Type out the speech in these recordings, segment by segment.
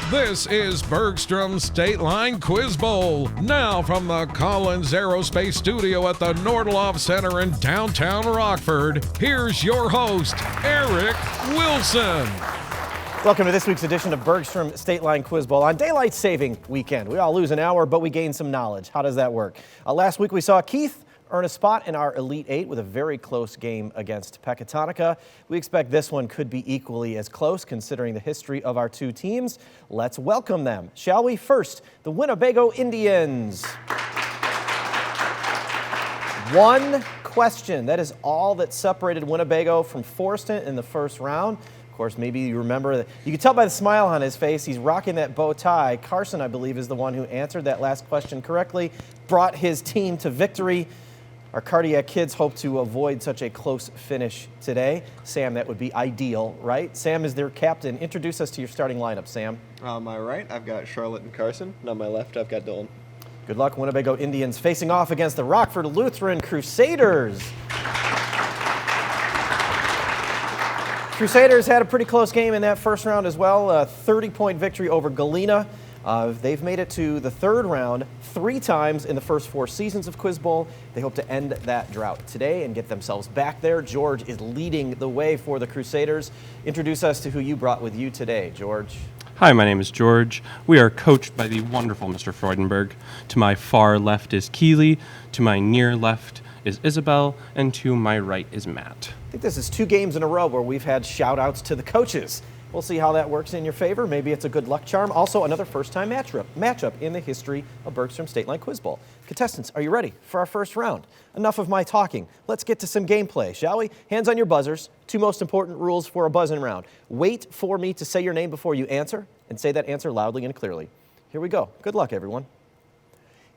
This is Bergstrom's State Line Quiz Bowl. Now from the Collins Aerospace Studio at the Nordloff Center in downtown Rockford, here's your host, Eric Wilson. Welcome to this week's edition of Bergstrom State Line Quiz Bowl on Daylight Saving Weekend. We all lose an hour, but we gain some knowledge. How does that work? Last week we saw Keith earn a spot in our Elite Eight with a very close game against Pecatonica. We expect this one could be equally as close considering the history of our two teams. Let's welcome them, shall we? First, the Winnebago Indians. One question. That is all that separated Winnebago from Forston in the first round. Of course, maybe you remember that. You can tell by the smile on his face, he's rocking that bow tie. Carson, I believe, is the one who answered that last question correctly, brought his team to victory. Our cardiac kids hope to avoid such a close finish today. Sam, that would be ideal, right? Sam is their captain. Introduce us to your starting lineup, Sam. On my right, I've got Charlotte and Carson. And on my left, I've got Dylan. Good luck, Winnebago Indians, facing off against the Rockford Lutheran Crusaders. Crusaders had a pretty close game in that first round as well. A 30-point victory over Galena. They've made it to the third round 3 times in the first 4 seasons of Quiz Bowl. They hope to end that drought today and get themselves back there. George is leading the way for the Crusaders. Introduce us to who you brought with you today, George. Hi, my name is George. We are coached by the wonderful Mr. Freudenberg. To my far left is Keeley, to my near left is Isabel, and to my right is Matt. I think this is 2 games in a row where we've had shout-outs to the coaches. We'll see how that works in your favor. Maybe it's a good luck charm. Also, another first-time matchup in the history of Bergstrom State Line Quiz Bowl. Contestants, are you ready for our first round? Enough of my talking. Let's get to some gameplay, shall we? Hands on your buzzers. 2 most important rules for a buzzing round. Wait for me to say your name before you answer, and say that answer loudly and clearly. Here we go. Good luck, everyone.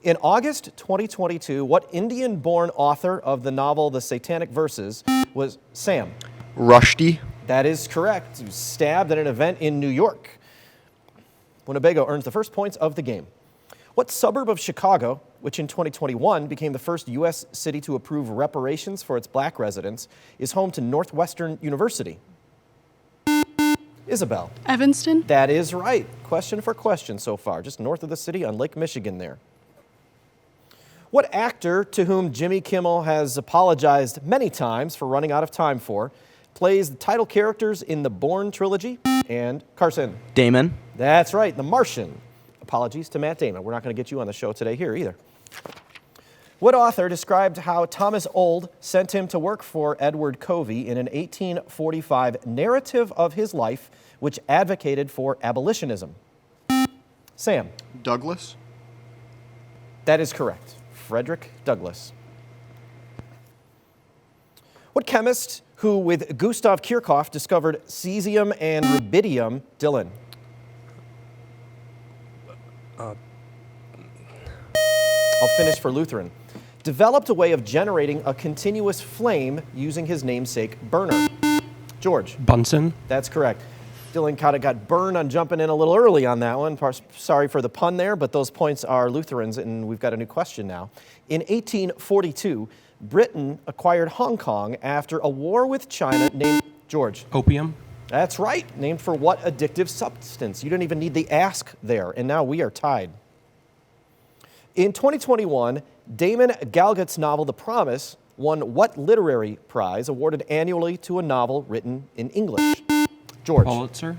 In August 2022, what Indian-born author of the novel The Satanic Verses was Sam? Rushdie. That is correct. He was stabbed at an event in New York. Winnebago earns the first points of the game. What suburb of Chicago, which in 2021 became the first U.S. city to approve reparations for its black residents, is home to Northwestern University? Isabel. Evanston. That is right. Question for question so far, just north of the city on Lake Michigan there. What actor, to whom Jimmy Kimmel has apologized many times for running out of time for, plays the title characters in the Bourne trilogy? And Carson. Damon. That's right, The Martian. Apologies to Matt Damon. We're not going to get you on the show today here either. What author described how Thomas Old sent him to work for Edward Covey in an 1845 narrative of his life which advocated for abolitionism? Sam. Douglas. That is correct. Frederick Douglass. What chemist who, with Gustav Kirchhoff, discovered cesium and rubidium? Dylan. I'll finish for Lutheran. Developed a way of generating a continuous flame using his namesake burner? George. Bunsen. That's correct. Dylan kind of got burned on jumping in a little early on that one. Sorry for the pun there, but those points are Lutherans, and we've got a new question now. In 1842, Britain acquired Hong Kong after a war with China named George. Opium. That's right. Named for what addictive substance? You didn't even need the ask there, and now we are tied. In 2021, Damon Galgut's novel The Promise won what literary prize awarded annually to a novel written in English? George. Pulitzer.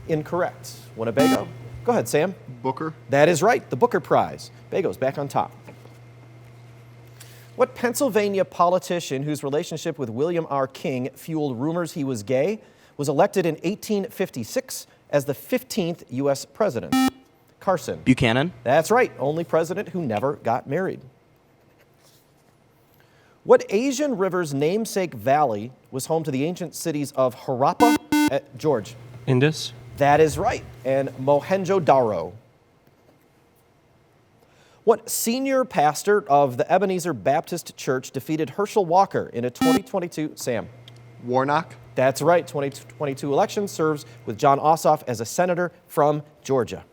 Incorrect. Winnebago. Go ahead, Sam. Booker. That is right, the Booker Prize. Bago's back on top. What Pennsylvania politician whose relationship with William R. King fueled rumors he was gay was elected in 1856 as the 15th U.S. president? Carson. Buchanan. That's right, only president who never got married. What Asian river's namesake valley was home to the ancient cities of Harappa? George. Indus. That is right, and Mohenjo-Daro. What senior pastor of the Ebenezer Baptist Church defeated Herschel Walker in a 2022, Sam? Warnock. That's right, 2022 election, serves with John Ossoff as a senator from Georgia.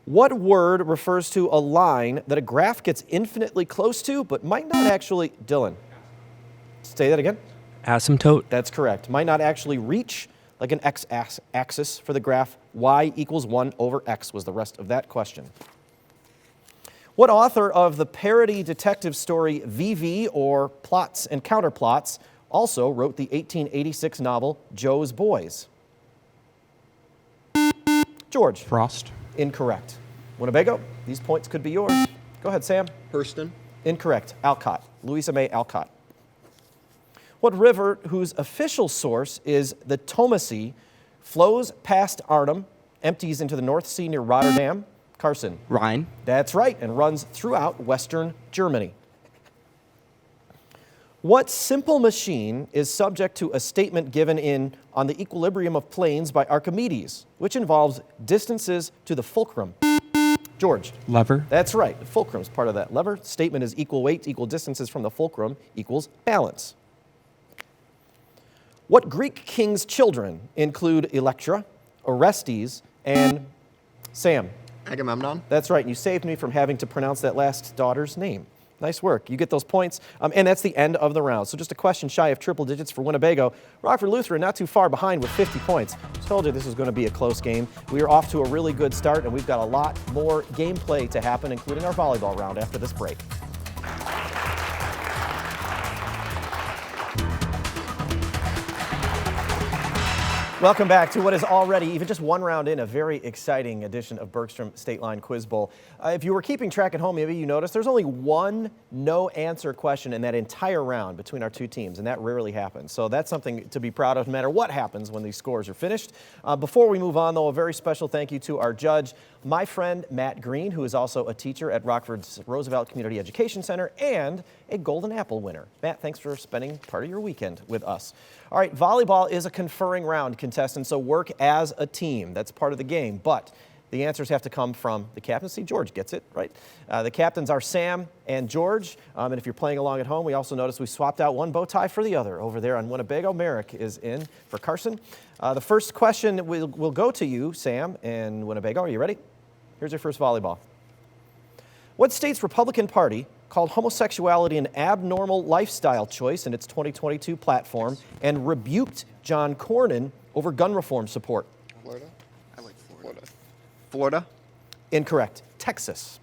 What word refers to a line that a graph gets infinitely close to, but might not actually, Dylan? Say that again? Asymptote. That's correct. Might not actually reach like an x-axis for the graph. Y equals 1 over x was the rest of that question. What author of the parody detective story VV, or Plots and Counterplots, also wrote the 1886 novel Joe's Boys? George. Frost. Incorrect. Winnebago, these points could be yours. Go ahead, Sam. Hurston. Incorrect. Alcott. Louisa May Alcott. What river, whose official source is the Tomesee, flows past Arnhem, empties into the North Sea near Rotterdam? Carson. Rhine. That's right, and runs throughout western Germany. What simple machine is subject to a statement given in On the Equilibrium of Planes by Archimedes, which involves distances to the fulcrum? George. Lever. That's right. The fulcrum is part of that lever. Statement is equal weight, equal distances from the fulcrum equals balance. What Greek king's children include Electra, Orestes, and Sam? Agamemnon. That's right. And you saved me from having to pronounce that last daughter's name. Nice work. You get those points. And that's the end of the round. So just a question shy of triple digits for Winnebago. Rockford Lutheran not too far behind with 50 points. Told you this was going to be a close game. We are off to a really good start, and we've got a lot more gameplay to happen, including our volleyball round after this break. Welcome back to what is already, even just one round in, a very exciting edition of Bergstrom State Line Quiz Bowl. If you were keeping track at home, maybe you noticed there's only one no-answer question in that entire round between our two teams, and that rarely happens. So that's something to be proud of no matter what happens when these scores are finished. Before we move on, though, a very special thank you to our judge, my friend Matt Green, who is also a teacher at Rockford's Roosevelt Community Education Center and a Golden Apple winner. Matt, thanks for spending part of your weekend with us. All right, volleyball is a conferring round, contestants, so work as a team. That's part of the game, but the answers have to come from the captains. See, George gets it, right? The captains are Sam and George, and if you're playing along at home, we also noticed we swapped out one bow tie for the other. Over there on Winnebago, Merrick is in for Carson. The first question will go to you, Sam and Winnebago. Are you ready? Here's your first volleyball. What state's Republican Party called homosexuality an abnormal lifestyle choice in its 2022 platform and rebuked John Cornyn over gun reform support? Florida. I like Florida. Florida. Incorrect. Texas.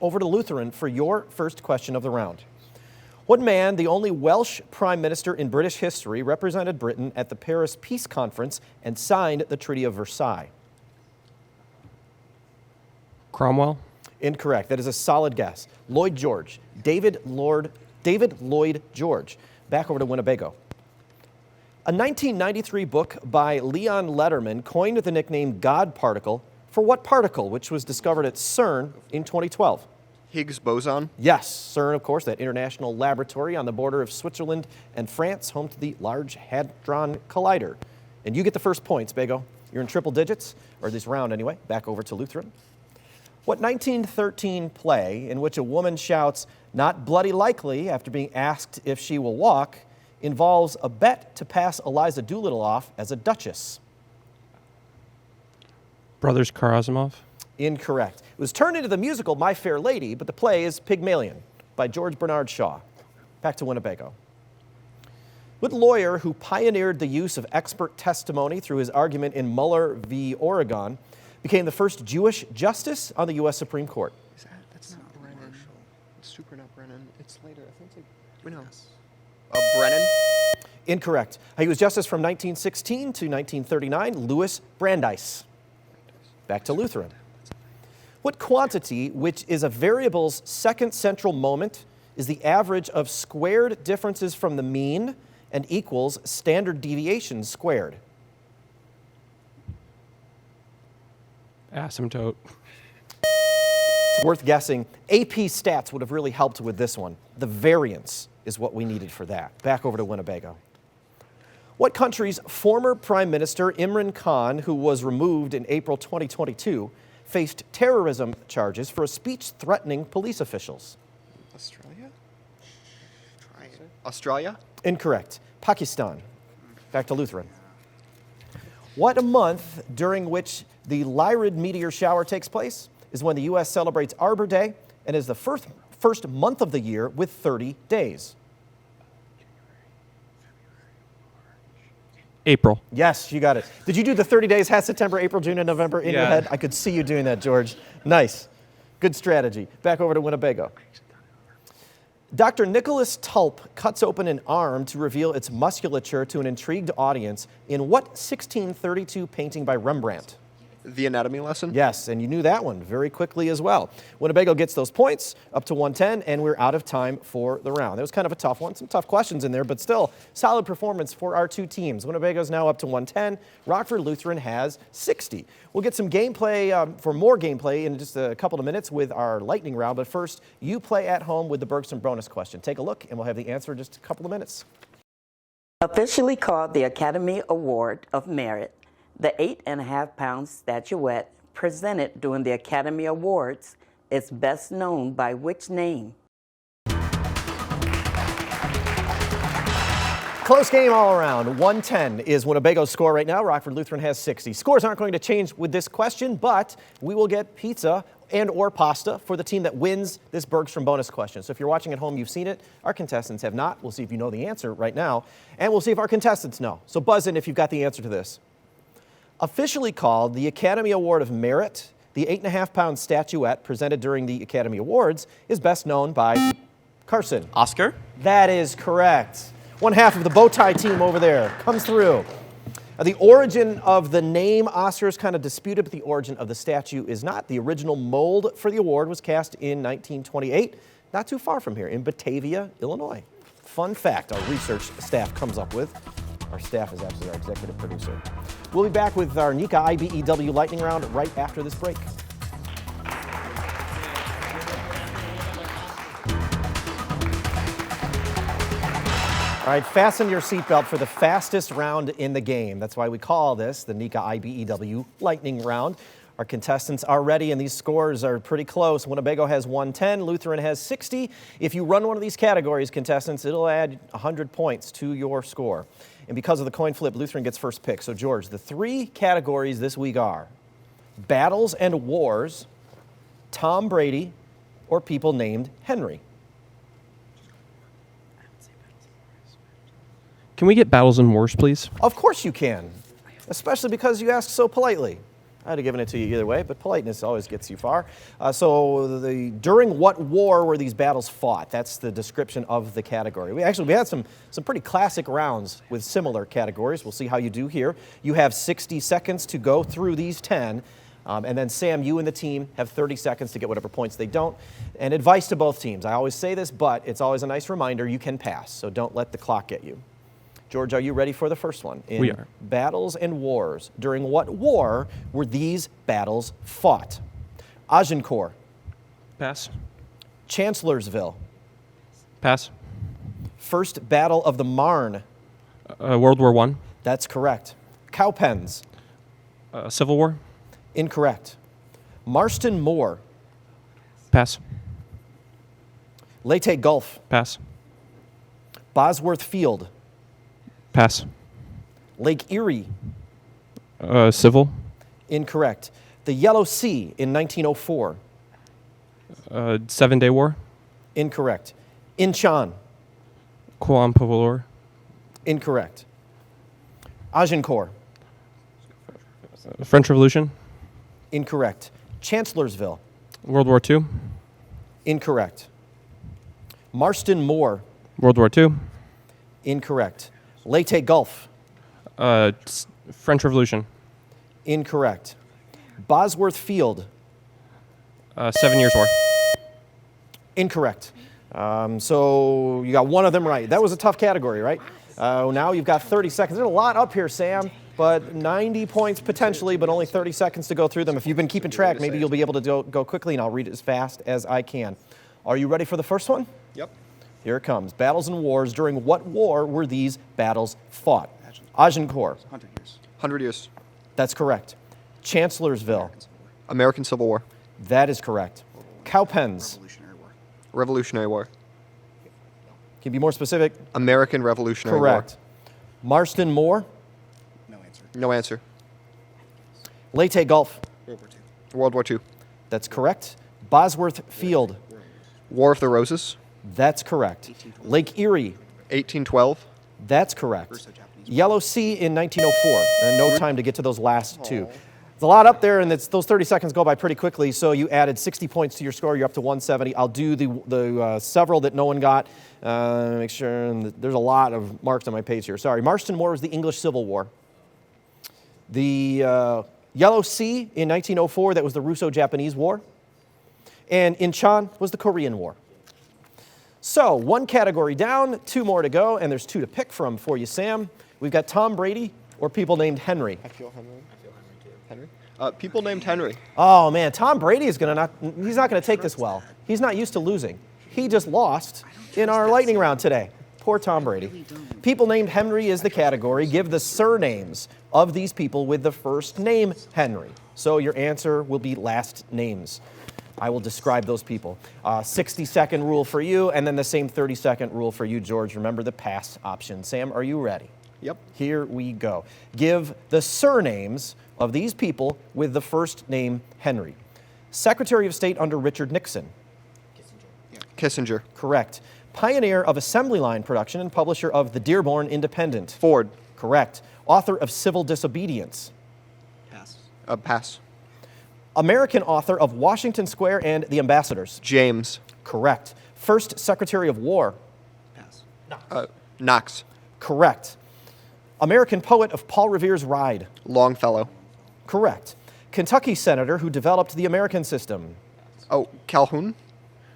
Over to Lutheran for your first question of the round. What man, the only Welsh prime minister in British history, represented Britain at the Paris Peace Conference and signed the Treaty of Versailles? Cromwell. Incorrect. That is a solid guess. Lloyd George. David Lloyd George. Back over to Winnebago. A 1993 book by Leon Lederman coined the nickname God particle for what particle, which was discovered at CERN in 2012? Higgs boson. Yes, CERN, of course, that international laboratory on the border of Switzerland and France, home to the Large Hadron Collider. And you get the first points, Bago. You're in triple digits, or this round anyway. Back over to Lutheran. What 1913 play in which a woman shouts, "Not bloody likely," after being asked if she will walk, involves a bet to pass Eliza Doolittle off as a duchess? Brothers Karamazov. Incorrect. It was turned into the musical My Fair Lady, but the play is Pygmalion by George Bernard Shaw. Back to Winnebago. What lawyer who pioneered the use of expert testimony through his argument in Mueller v. Oregon became the first Jewish justice on the U.S. Supreme Court? That's not Brennan. It's super not Brennan. It's later. I think it's like, we know. Brennan? Incorrect. He was justice from 1916 to 1939, Louis Brandeis. Back to Lutheran. What quantity, which is a variable's second central moment, is the average of squared differences from the mean and equals standard deviation squared? Asymptote. It's worth guessing. AP Stats would have really helped with this one. The variance is what we needed for that. Back over to Winnebago. What country's former Prime Minister Imran Khan, who was removed in April 2022, faced terrorism charges for a speech threatening police officials? Australia? Australia? Incorrect. Pakistan. Back to Lutheran. What a month during which the Lyrid meteor shower takes place is when the U.S. celebrates Arbor Day and is the first month of the year with 30 days? April. Yes, you got it. Did you do the 30 days, has September, April, June, and November in your Yeah. head? I could see you doing that, George. Nice. Good strategy. Back over to Winnebago. Dr. Nicholas Tulp cuts open an arm to reveal its musculature to an intrigued audience in what 1632 painting by Rembrandt? The anatomy lesson? Yes, and you knew that one very quickly as well. Winnebago gets those points up to 110, and we're out of time for the round. That was kind of a tough one. Some tough questions in there, but still, solid performance for our two teams. Winnebago's now up to 110. Rockford Lutheran has 60. We'll get some gameplay, for more gameplay in just a couple of minutes with our lightning round, but first, you play at home with the Bergstrom bonus question. Take a look, and we'll have the answer in just a couple of minutes. Officially called the Academy Award of Merit, the 8.5-pound statuette presented during the Academy Awards is best known by which name? Close game all around. 110 is Winnebago's score right now. Rockford Lutheran has 60. Scores aren't going to change with this question, but we will get pizza and or pasta for the team that wins this Bergstrom bonus question. So if you're watching at home, you've seen it. Our contestants have not. We'll see if you know the answer right now, and we'll see if our contestants know. So buzz in if you've got the answer to this. Officially called the Academy Award of Merit, the 8.5-pound statuette presented during the Academy Awards is best known by Carson. Oscar? That is correct. One half of the bow tie team over there comes through. The origin of the name Oscar is kind of disputed, but the origin of the statue is not. The original mold for the award was cast in 1928, not too far from here, in Batavia, Illinois. Fun fact our research staff comes up with. Our staff is actually our executive producer. We'll be back with our Nika IBEW lightning round right after this break. All right, fasten your seatbelt for the fastest round in the game. That's why we call this the Nika IBEW lightning round. Our contestants are ready, and these scores are pretty close. Winnebago has 110, Lutheran has 60. If you run one of these categories, contestants, it'll add 100 points to your score. And because of the coin flip, Lutheran gets first pick. So, George, the three categories this week are battles and wars, Tom Brady, or people named Henry. Can we get battles and wars, please? Of course you can, especially because you asked so politely. I'd have given it to you either way, but politeness always gets you far. During what war were these battles fought? That's the description of the category. We had some pretty classic rounds with similar categories. We'll see how you do here. You have 60 seconds to go through these 10. And then, Sam, you and the team have 30 seconds to get whatever points they don't. And advice to both teams. I always say this, but it's always a nice reminder you can pass, so don't let the clock get you. George, are you ready for the first one? We are. Battles and wars. During what war were these battles fought? Agincourt. Pass. Chancellorsville. Pass. First Battle of the Marne. World War I. That's correct. Cowpens. Civil War. Incorrect. Marston Moor. Pass. Leyte Gulf. Pass. Bosworth Field. Pass. Lake Erie. Civil. Incorrect. The Yellow Sea in 1904. 7-Day War. Incorrect. Incheon. Quampa War. Incorrect. Agincourt. French Revolution. Incorrect. Chancellorsville. World War II. Incorrect. Marston Moor. World War II. Incorrect. Leyte Gulf. French Revolution. Incorrect. Bosworth Field. 7 Years' War. Incorrect. So you got one of them right. That was a tough category, right? Now you've got 30 seconds. There's a lot up here, Sam, but 90 points potentially, but only 30 seconds to go through them. If you've been keeping track, maybe you'll be able to go quickly, and I'll read it as fast as I can. Are you ready for the first one? Yep. Here it comes. Battles and wars. During what war were these battles fought? Agincourt. 100 years. 100 years. That's correct. Chancellorsville. American Civil War. That is correct. Cowpens. Revolutionary War. Can you be more specific? American Revolutionary Correct. Marston Moor. War. No answer. Leyte Gulf. World War II. That's correct. Bosworth Field. War of the Roses. That's correct. Lake Erie. 1812. That's correct. Yellow Sea in 1904. And no time to get to those last two. There's a lot up there, and those 30 seconds go by pretty quickly, so you added 60 points to your score. You're up to 170. I'll do the several that no one got. Make sure, there's a lot of marks on my page here. Sorry. Marston War was the English Civil War. The Yellow Sea in 1904, that was the Russo-Japanese War. And Incheon was the Korean War. So, one category down, 2 more to go, and there's 2 to pick from for you, Sam. We've got Tom Brady or people named Henry. I feel Henry. Henry? People named Henry. Oh, man, Tom Brady is he's not going to take this well. He's not used to losing. He just lost in our lightning round today. Poor Tom Brady. People named Henry is the category. Give the surnames of these people with the first name Henry. So your answer will be last names. I will describe those people. 60-second rule for you, and then the same 30-second rule for you, George. Remember the pass option. Sam, are you ready? Yep. Here we go. Give the surnames of these people with the first name Henry. Secretary of State under Richard Nixon. Kissinger. Correct. Pioneer of assembly line production and publisher of the Dearborn Independent. Ford. Correct. Author of Civil Disobedience. Pass. Pass. American author of Washington Square and The Ambassadors. James. Correct. First Secretary of War. Pass. Knox. Correct. American poet of Paul Revere's Ride. Longfellow. Correct. Kentucky senator who developed the American system. Oh, Calhoun.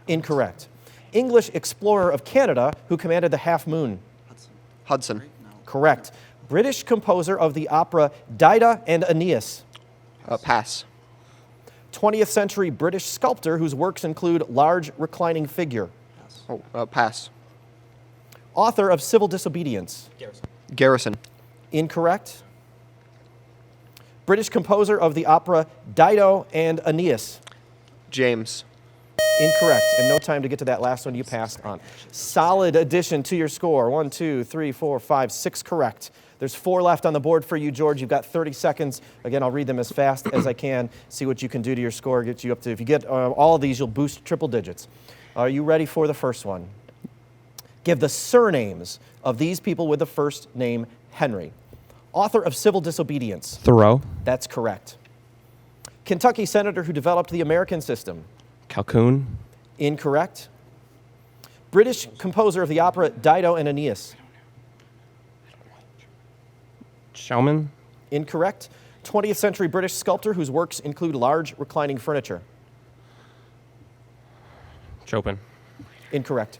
Incorrect. English explorer of Canada who commanded the Half Moon. Hudson. Correct. British composer of the opera Dido and Aeneas. Pass. 20th century British sculptor whose works include Large Reclining Figure. Oh, pass. Author of Civil Disobedience. Garrison. Incorrect. British composer of the opera Dido and Aeneas. James. Incorrect. And no time to get to that last one. You passed on. Solid addition to your score. 1, 2, 3, 4, 5, 6 correct. There's 4 left on the board for you, George. You've got 30 seconds. Again, I'll read them as fast as I can. See what you can do to your score. Get you up to, if you get all of these, you'll boost triple digits. Are you ready for the first one? Give the surnames of these people with the first name Henry. Author of Civil Disobedience. Thoreau. That's correct. Kentucky senator who developed the American system. Calhoun. Incorrect. British composer of the opera Dido and Aeneas. Schaumann. Incorrect. 20th century British sculptor whose works include large reclining furniture. Chopin. Incorrect.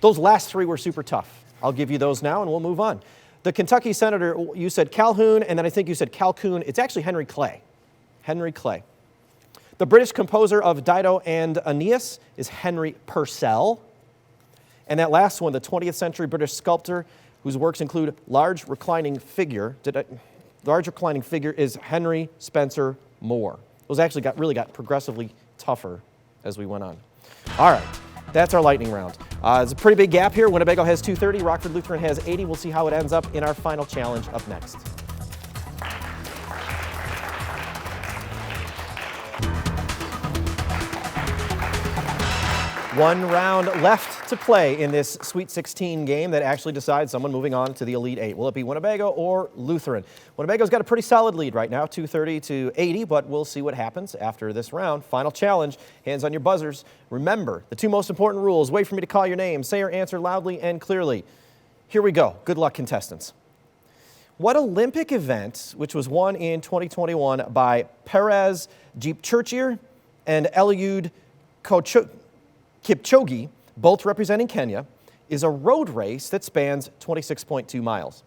Those last 3 were super tough. I'll give you those now and we'll move on. The Kentucky senator, you said Calhoun, and then I think you said Calhoun. It's actually Henry Clay. Henry Clay. The British composer of Dido and Aeneas is Henry Purcell. And that last one, the 20th century British sculptor whose works include Large Reclining Figure. Large Reclining Figure is Henry Spencer Moore. Those actually really got progressively tougher as we went on. All right, that's our lightning round. There's a pretty big gap here. Winnebago has 230, Rockford Lutheran has 80. We'll see how it ends up in our final challenge up next. One round left to play in this Sweet 16 game that actually decides someone moving on to the Elite 8. Will it be Winnebago or Lutheran? Winnebago's got a pretty solid lead right now, 230 to 80, but we'll see what happens after this round. Final challenge, hands on your buzzers. Remember, the 2 most important rules. Wait for me to call your name. Say your answer loudly and clearly. Here we go. Good luck, contestants. What Olympic event, which was won in 2021 by Perez Jepchirchir and Eliud Kipchoge, both representing Kenya, is a road race that spans 26.2 miles?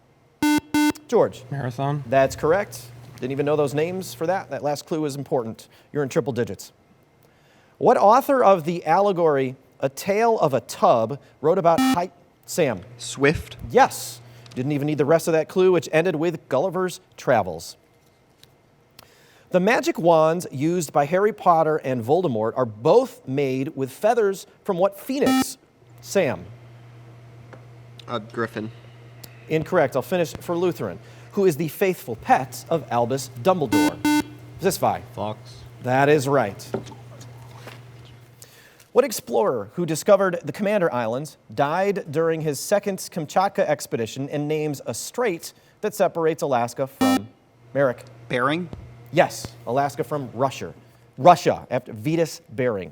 George. Marathon. That's correct. Didn't even know those names for that. That last clue is important. You're in triple digits. What author of the allegory A Tale of a Tub wrote about Sam? Swift. Yes. Didn't even need the rest of that clue, which ended with Gulliver's Travels. The magic wands used by Harry Potter and Voldemort are both made with feathers from what phoenix? Sam. Griffin. Incorrect. I'll finish for Lutheran. Who is the faithful pet of Albus Dumbledore? Zisvi. Fox. That is right. What explorer who discovered the Commander Islands died during his second Kamchatka expedition and names a strait that separates Alaska from Merrick? Bering? Yes, Alaska from Russia. Russia, after Vitus Bering.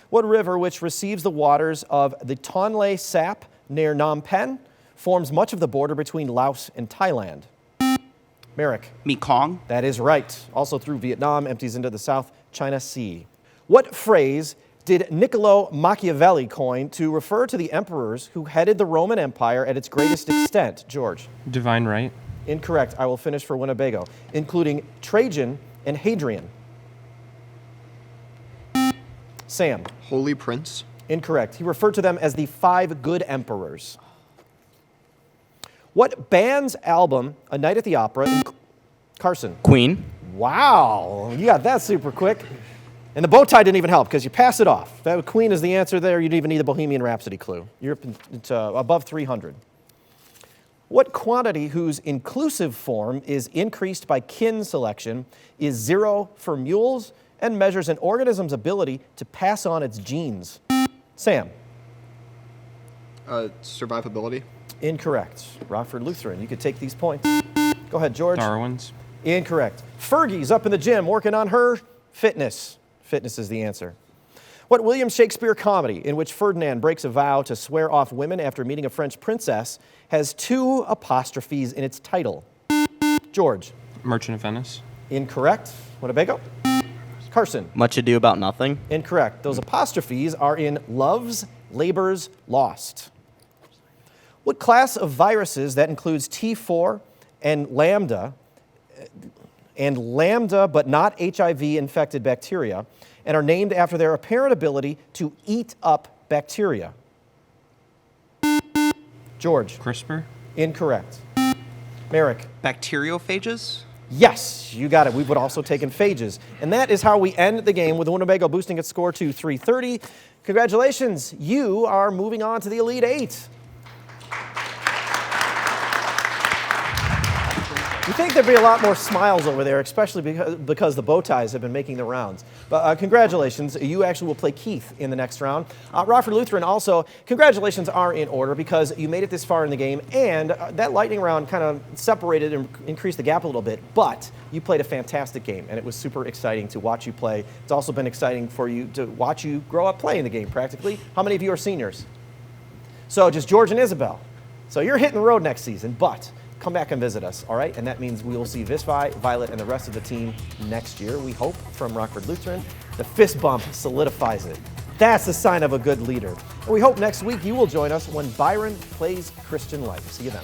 What river, which receives the waters of the Tonle Sap near Phnom Penh, forms much of the border between Laos and Thailand? Merrick. Mekong? That is right. Also through Vietnam, empties into the South China Sea. What phrase did Niccolo Machiavelli coin to refer to the emperors who headed the Roman Empire at its greatest extent? George. Divine right. Incorrect. I will finish for Winnebago, including Trajan and Hadrian. Sam. Holy Prince. Incorrect. He referred to them as the 5 good emperors. What band's album, A Night at the Opera, Carson? Queen? Wow, you got that super quick. And the bow tie didn't even help because you pass it off. That Queen is the answer there. You didn't even need the Bohemian Rhapsody clue. You're up above 300. What quantity whose inclusive form is increased by kin selection is 0 for mules and measures an organism's ability to pass on its genes? Sam. Survivability. Incorrect. Rockford Lutheran. You could take these points. Go ahead, George. Darwin's. Incorrect. Fergie's up in the gym working on her fitness. Fitness is the answer. What William Shakespeare comedy, in which Ferdinand breaks a vow to swear off women after meeting a French princess, has 2 apostrophes in its title? George. Merchant of Venice. Incorrect. Winnebago. Carson. Much Ado About Nothing? Incorrect. Those apostrophes are in Love's Labor's Lost. What class of viruses that includes T4 and lambda but not HIV-infected bacteria, and are named after their apparent ability to eat up bacteria? George. CRISPR. Incorrect. Merrick. Bacteriophages? Yes, you got it. We would also taken phages. And that is how we end the game, with Winnebago boosting its score to 330. Congratulations. You are moving on to the Elite Eight. You think there'd be a lot more smiles over there, especially because the bow ties have been making the rounds. But congratulations, you actually will play Keith in the next round. Rockford Lutheran also, congratulations are in order because you made it this far in the game, and that lightning round kind of separated and increased the gap a little bit, but you played a fantastic game, and it was super exciting to watch you play. It's also been exciting for you to watch you grow up playing the game, practically. How many of you are seniors? So just George and Isabel. So you're hitting the road next season, but come back and visit us, all right? And that means we will see Visvi, Violet, and the rest of the team next year, we hope, from Rockford Lutheran. The fist bump solidifies it. That's the sign of a good leader. And we hope next week you will join us when Byron plays Christian Life. See you then.